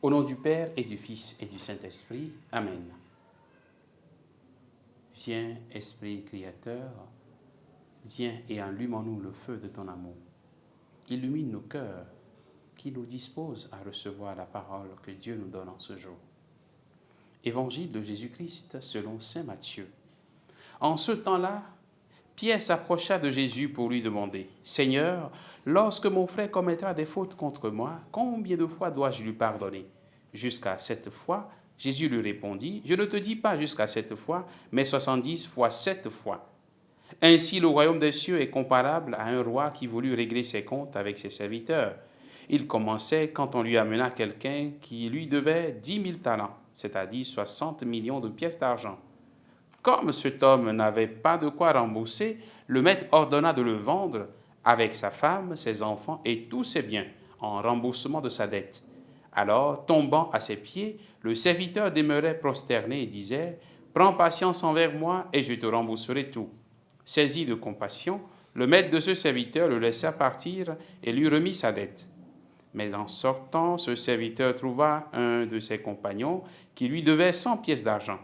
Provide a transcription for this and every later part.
Au nom du Père et du Fils et du Saint-Esprit. Amen. Viens, Esprit Créateur, viens et allume en nous le feu de ton amour. Illumine nos cœurs, qui nous disposent à recevoir la parole que Dieu nous donne en ce jour. Évangile de Jésus-Christ selon saint Matthieu. En ce temps-là, Pierre s'approcha de Jésus pour lui demander « Seigneur, lorsque mon frère commettra des fautes contre moi, combien de fois dois-je lui pardonner? Jusqu'à 7 fois ?» Jésus lui répondit « Je ne te dis pas jusqu'à 7 fois, mais 70 fois 7 fois. » Ainsi le royaume des cieux est comparable à un roi qui voulut régler ses comptes avec ses serviteurs. Il commençait quand on lui amena quelqu'un qui lui devait 10 000 talents, c'est-à-dire 60 millions de pièces d'argent. Comme cet homme n'avait pas de quoi rembourser, le maître ordonna de le vendre avec sa femme, ses enfants et tous ses biens en remboursement de sa dette. Alors, tombant à ses pieds, le serviteur demeurait prosterné et disait « Prends patience envers moi et je te rembourserai tout. » Saisi de compassion, le maître de ce serviteur le laissa partir et lui remit sa dette. Mais en sortant, ce serviteur trouva un de ses compagnons qui lui devait 100 pièces d'argent.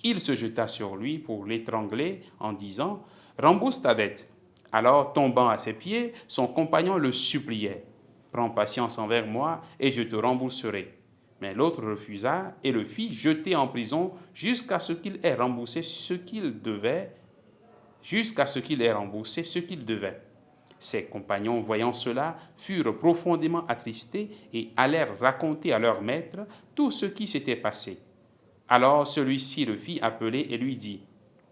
Il se jeta sur lui pour l'étrangler en disant « Rembourse ta dette. » Alors, tombant à ses pieds, son compagnon le suppliait « Prends patience envers moi et je te rembourserai. » Mais l'autre refusa et le fit jeter en prison jusqu'à ce qu'il ait remboursé ce qu'il devait. Ses compagnons, voyant cela, furent profondément attristés et allèrent raconter à leur maître tout ce qui s'était passé. Alors celui-ci le fit appeler et lui dit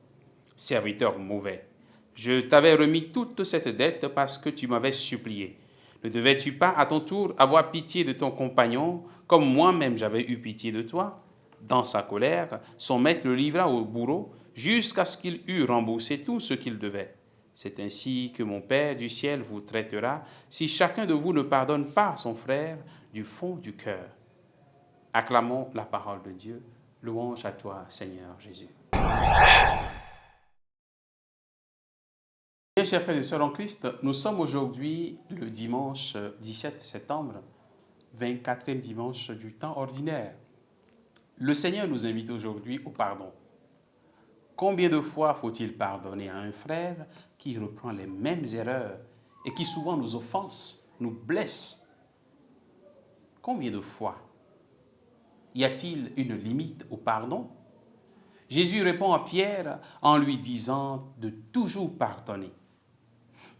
« Serviteur mauvais, je t'avais remis toute cette dette parce que tu m'avais supplié. Ne devais-tu pas à ton tour avoir pitié de ton compagnon, comme moi-même j'avais eu pitié de toi ?» Dans sa colère, son maître le livra au bourreau jusqu'à ce qu'il eût remboursé tout ce qu'il devait. C'est ainsi que mon Père du ciel vous traitera si chacun de vous ne pardonne pas à son frère du fond du cœur. Acclamons la parole de Dieu. Louange à toi, Seigneur Jésus. Bien, chers frères et sœurs en Christ, nous sommes aujourd'hui le dimanche 17 septembre, 24e dimanche du temps ordinaire. Le Seigneur nous invite aujourd'hui au pardon. Combien de fois faut-il pardonner à un frère qui reprend les mêmes erreurs et qui souvent nous offense, nous blesse? Combien de fois? Y a-t-il une limite au pardon? Jésus répond à Pierre en lui disant de toujours pardonner.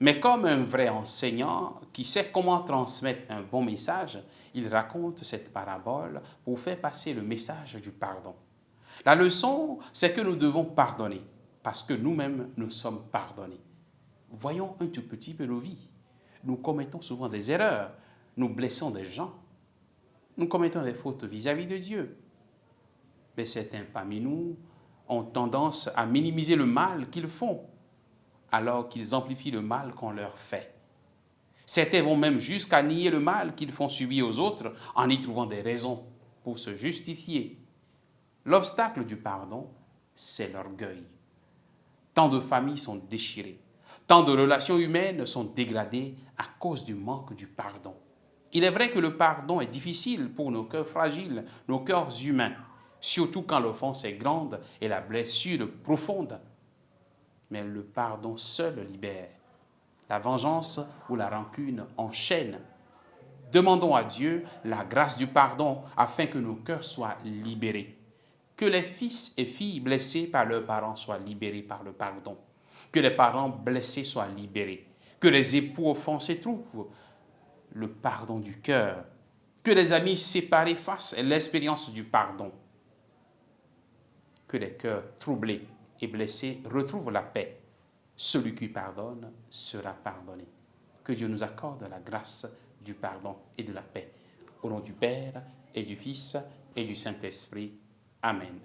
Mais comme un vrai enseignant qui sait comment transmettre un bon message, il raconte cette parabole pour faire passer le message du pardon. La leçon, c'est que nous devons pardonner, parce que nous-mêmes, nous sommes pardonnés. Voyons un tout petit peu nos vies. Nous commettons souvent des erreurs, nous blessons des gens, nous commettons des fautes vis-à-vis de Dieu. Mais certains parmi nous ont tendance à minimiser le mal qu'ils font, alors qu'ils amplifient le mal qu'on leur fait. Certains vont même jusqu'à nier le mal qu'ils font subir aux autres en y trouvant des raisons pour se justifier. L'obstacle du pardon, c'est l'orgueil. Tant de familles sont déchirées, tant de relations humaines sont dégradées à cause du manque du pardon. Il est vrai que le pardon est difficile pour nos cœurs fragiles, nos cœurs humains, surtout quand l'offense est grande et la blessure profonde. Mais le pardon seul libère. La vengeance ou la rancune enchaîne. Demandons à Dieu la grâce du pardon afin que nos cœurs soient libérés. Que les fils et filles blessés par leurs parents soient libérés par le pardon. Que les parents blessés soient libérés. Que les époux offensés trouvent le pardon du cœur. Que les amis séparés fassent l'expérience du pardon. Que les cœurs troublés et blessés retrouvent la paix. Celui qui pardonne sera pardonné. Que Dieu nous accorde la grâce du pardon et de la paix. Au nom du Père et du Fils et du Saint-Esprit. Amen.